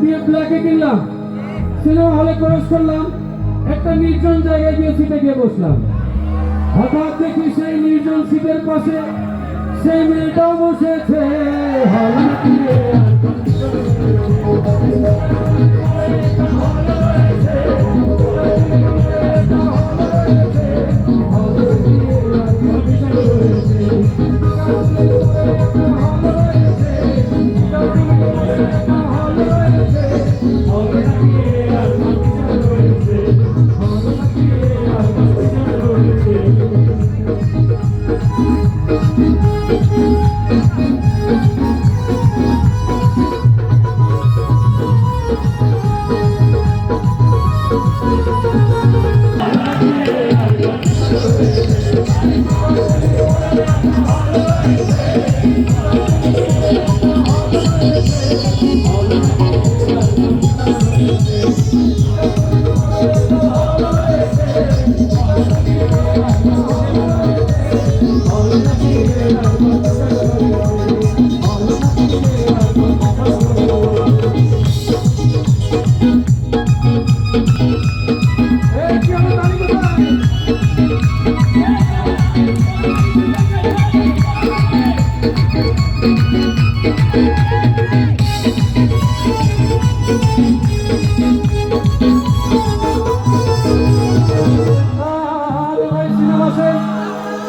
দিয়ে ব্ল্যাকে কিনলাম, সিনেমা হলে প্রবেশ করলাম, একটা নির্জন জায়গায় গিয়ে সিটে গিয়ে বসলাম। হঠাৎ দেখি সেই নির্জন সিটের পাশে সেই মেয়েটাও বসেছে।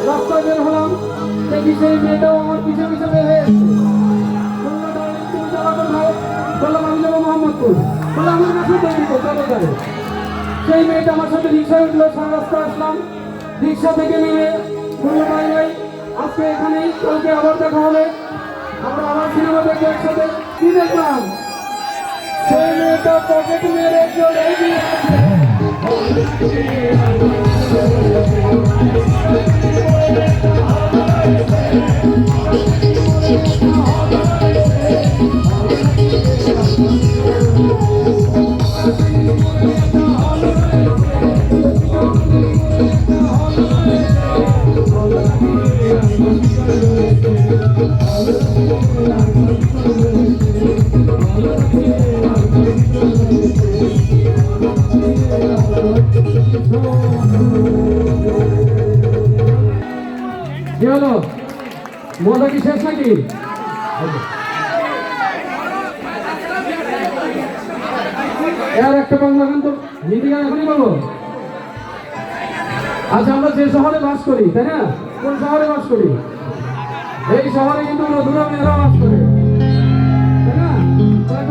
রাস্তা বের হলাম, দেখি সেই মেয়েটাও আমার পিছে পিছে বের হয়ে এসছে। বললাম আমি যাবো মোহাম্মদপুর, বললাম আমার কাছে চলো যাবে। সেই মেয়েটা আমার সাথে রিক্সায় উঠলো, সারা রাস্তা আসলাম, রিক্সা থেকে নেমে বললো ভাই ভাই আজকে এখানেই, কালকে আবার দেখা হবে, আমরা আবার সিনেমা দেখবো একসাথে। কি দেখলাম, সেই মেয়েটা পকেট মেরে চলে গিয়েছে। কি হলো, মজা কি শেষ নাকি? আর একটা বাংলা গান তো, হিন্দি গান এখনই বলবো। আচ্ছা, আমরা যে শহরে বাস করি, তাই না? কোন শহরে বাস করি? এই শহরে কিন্তু মধুরা মেয়েরাও আছে।